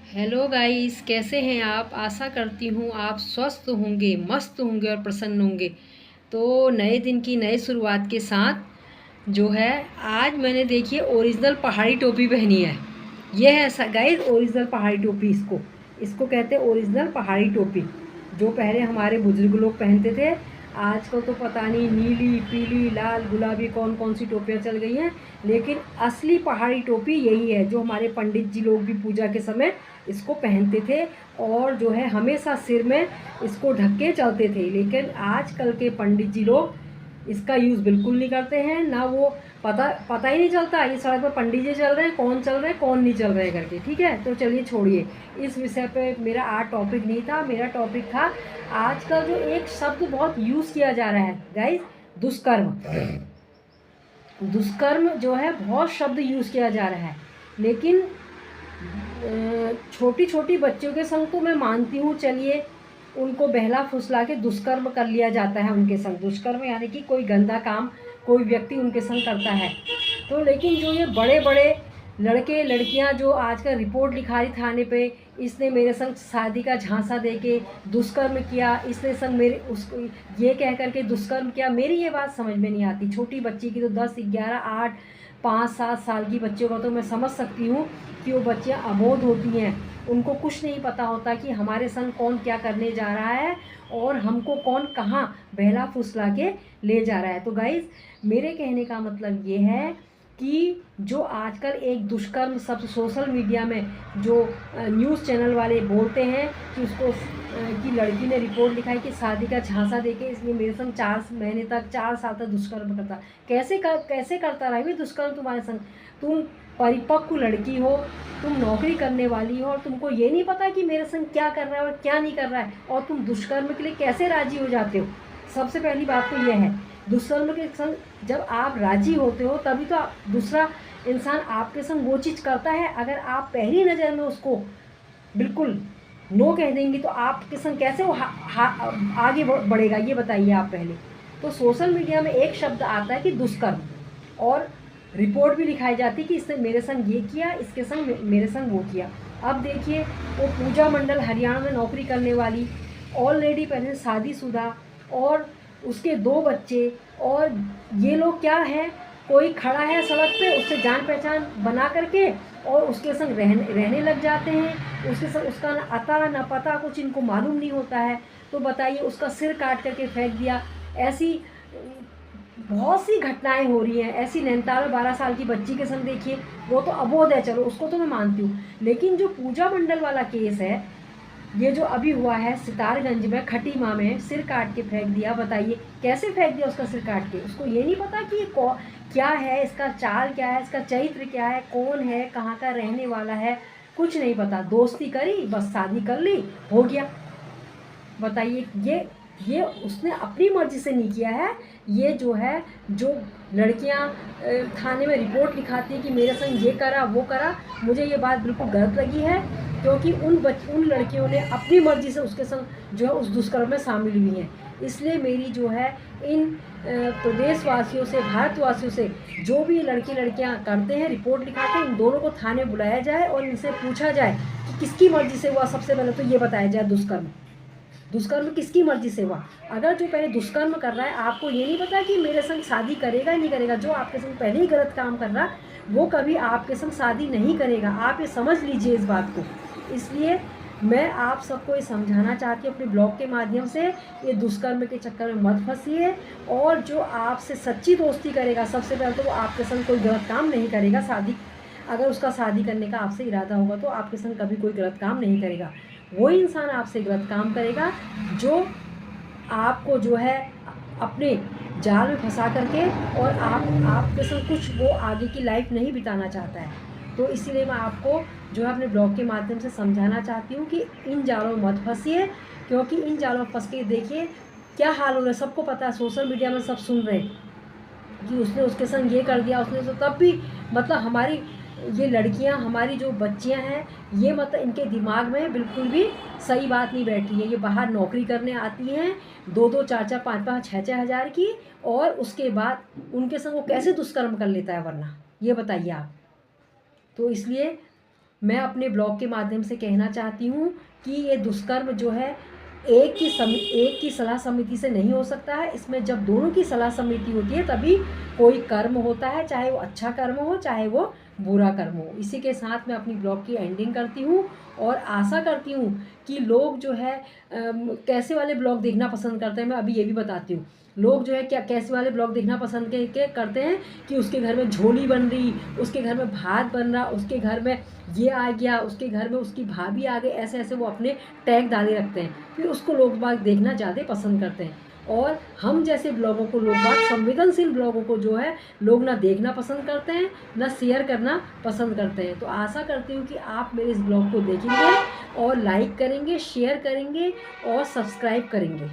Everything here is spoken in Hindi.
हेलो गाइस, कैसे हैं आप। आशा करती हूँ आप स्वस्थ होंगे, मस्त होंगे और प्रसन्न होंगे। तो नए दिन की नई शुरुआत के साथ जो है, आज मैंने देखिए ओरिजिनल पहाड़ी टोपी पहनी है। ये है गाइस ओरिजिनल पहाड़ी टोपी। इसको इसको कहते हैं ओरिजिनल पहाड़ी टोपी, जो पहले हमारे बुजुर्ग लोग पहनते थे। आजकल तो पता नहीं नीली पीली लाल गुलाबी कौन कौन सी टोपियाँ चल गई हैं, लेकिन असली पहाड़ी टोपी यही है जो हमारे पंडित जी लोग भी पूजा के समय इसको पहनते थे और जो है हमेशा सिर में इसको ढक के चलते थे। लेकिन आजकल के पंडित जी लोग इसका यूज़ बिल्कुल नहीं करते हैं, ना वो पता ही नहीं चलता ये सड़क पर पंडित जी चल रहे हैं, कौन चल रहे हैं कौन नहीं चल रहे हैं करके। ठीक है, तो चलिए छोड़िए, इस विषय पे मेरा आज टॉपिक नहीं था। मेरा टॉपिक था आजकल जो एक शब्द बहुत यूज़ किया जा रहा है गाइस, दुष्कर्म। दुष्कर्म जो है बहुत शब्द यूज़ किया जा रहा है, लेकिन छोटी छोटी बच्चों के संग तो मैं मानती हूँ, चलिए उनको बहला फुसला के दुष्कर्म कर लिया जाता है उनके संग। दुष्कर्म यानी कि कोई गंदा काम कोई व्यक्ति उनके संग करता है। तो लेकिन जो ये बड़े बड़े लड़के लड़कियां जो आजकल रिपोर्ट लिखा रही थाने पे, इसने मेरे संग शादी का झांसा दे के दुष्कर्म किया, इसने संग मेरे उसको ये कह करके दुष्कर्म किया, मेरी ये बात समझ में नहीं आती। छोटी बच्ची की तो 10 11 8 5 7 साल की बच्चों का तो मैं समझ सकती हूँ कि वो बच्चियाँ अबोध होती हैं, उनको कुछ नहीं पता होता कि हमारे संग कौन क्या करने जा रहा है और हमको कौन कहाँ बहला फुसला के ले जा रहा है। तो गाइज़, मेरे कहने का मतलब ये है कि जो आजकल एक दुष्कर्म शब्द सोशल मीडिया में जो न्यूज़ चैनल वाले बोलते हैं कि उसको कि लड़की ने रिपोर्ट लिखाई कि शादी का झांसा देके इसलिए मेरे संग 4 महीने तक 4 साल तक दुष्कर्म करता। कैसे करता रहा है दुष्कर्म तुम्हारे संग? तुम परिपक्व लड़की हो, तुम नौकरी करने वाली हो और तुमको ये नहीं पता कि मेरे संग क्या कर रहा है और क्या नहीं कर रहा है, और तुम दुष्कर्म के लिए कैसे राजी हो जाते हो? सबसे पहली बात तो यह है, दुष्कर्म के संग जब आप राजी होते हो तभी तो दूसरा इंसान आपके संग वो चीज़ करता है। अगर आप पहली नज़र में उसको बिल्कुल नो कह देंगी तो आपके संग कैसे वो आगे बढ़ेगा, ये बताइए आप पहले। तो सोशल मीडिया में एक शब्द आता है कि दुष्कर्म, और रिपोर्ट भी लिखाई जाती है कि इसने मेरे संग ये किया, इसके संग मेरे संग वो किया। अब देखिए, वो पूजा मंडल हरियाणा में नौकरी करने वाली, ऑलरेडी पहले शादीशुदा और उसके 2 बच्चे, और ये लोग क्या है, कोई खड़ा है सड़क पे उससे जान पहचान बना करके और उसके संग रहने लग जाते हैं। उसके संग उसका ना अता ना पता कुछ इनको मालूम नहीं होता है। तो बताइए, उसका सिर काट करके फेंक दिया। ऐसी बहुत सी घटनाएं हो रही हैं। ऐसी नैनीताल में 12 साल की बच्ची के संग देखिए, वो तो अबोध है, चलो उसको तो मैं मानती हूँ, लेकिन जो पूजा मंडल वाला केस है, ये जो अभी हुआ है सितारगंज में खटीमा में, सिर काट के फेंक दिया। बताइए कैसे फेंक दिया उसका सिर काट के? उसको ये नहीं पता कि क्या है, इसका चाल क्या है, इसका चरित्र क्या है, कौन है, कहाँ का रहने वाला है, कुछ नहीं पता। दोस्ती करी, बस शादी कर ली, हो गया। बताइए, ये उसने अपनी मर्जी से नहीं किया है। ये जो है, जो लड़कियां थाने में रिपोर्ट लिखाती हैं कि मेरे संग ये करा वो करा, मुझे ये बात बिल्कुल गलत लगी है, क्योंकि उन लड़कियों ने अपनी मर्जी से उसके संग जो है उस दुष्कर्म में शामिल हुई हैं। इसलिए मेरी जो है इन प्रदेशवासियों से, भारतवासियों से, जो भी लड़कियां करते हैं रिपोर्ट लिखाते हैं, इन दोनों को थाने बुलाया जाए और इनसे पूछा जाए कि किसकी मर्जी से हुआ। सबसे पहले तो ये बताया जाए, दुष्कर्म किसकी मर्जी से हुआ? अगर जो पहले दुष्कर्म कर रहा है, आपको ये नहीं पता कि मेरे संग शादी करेगा नहीं करेगा, जो आपके संग पहले ही गलत काम कर रहा वो कभी आपके संग शादी नहीं करेगा। आप ये समझ लीजिए इस बात को। इसलिए मैं आप सबको ये समझाना चाहती हूँ अपने ब्लॉग के माध्यम से, ये दुष्कर्म के चक्कर में मत फंसिए। और जो आपसे सच्ची दोस्ती करेगा, सबसे पहले तो वो आपके संग कोई गलत काम नहीं करेगा। अगर उसका शादी करने का आपसे इरादा होगा तो आपके संग कभी कोई गलत काम नहीं करेगा। वो इंसान आपसे गलत काम करेगा जो आपको जो है अपने जाल में फंसा करके, और आपके संग कुछ वो आगे की लाइफ नहीं बिताना चाहता है। तो इसीलिए मैं आपको जो है अपने ब्लॉग के माध्यम से समझाना चाहती हूँ कि इन जालों में मत फंसिए, क्योंकि इन जालों में फंस के देखिए क्या हाल हो रहा है। सबको पता है, सोशल मीडिया में सब सुन रहे हैं कि उसने उसके संग ये कर दिया, उसने तो तब भी मतलब हमारी ये लड़कियां, हमारी जो बच्चियां हैं, ये मतलब इनके दिमाग में बिल्कुल भी सही बात नहीं बैठ रही है। ये बाहर नौकरी करने आती हैं 2-2 4-4 5-5 6-6 हज़ार की, और उसके बाद उनके संग वो कैसे दुष्कर्म कर लेता है, वरना ये बताइए आप। तो इसलिए मैं अपने ब्लॉग के माध्यम से कहना चाहती हूँ कि ये दुष्कर्म जो है एक की सलाह समिति से नहीं हो सकता है। इसमें जब दोनों की सलाह समिति होती है तभी कोई कर्म होता है, चाहे वो अच्छा कर्म हो चाहे वो बुरा कर्म हो। इसी के साथ मैं अपनी ब्लॉग की एंडिंग करती हूँ और आशा करती हूँ कि लोग जो है कैसे वाले ब्लॉग देखना पसंद करते हैं, मैं अभी ये भी बताती हूँ। लोग जो है क्या कैसे वाले ब्लॉग देखना पसंद करते हैं कि उसके घर में झोली बन रही, उसके घर में भात बन रहा, उसके घर में ये आ गया, उसके घर में उसकी भाभी आ गई, ऐसे ऐसे वो अपने टैग डाले रखते हैं, फिर उसको लोग बाग देखना ज़्यादा पसंद करते हैं। और हम जैसे ब्लॉगों को लोग बाग, संवेदनशील ब्लॉगों को जो है लोग ना देखना पसंद करते हैं ना शेयर करना पसंद करते हैं। तो आशा करती हूँ कि आप मेरे इस ब्लॉग को देखेंगे और लाइक करेंगे, शेयर करेंगे और सब्सक्राइब करेंगे।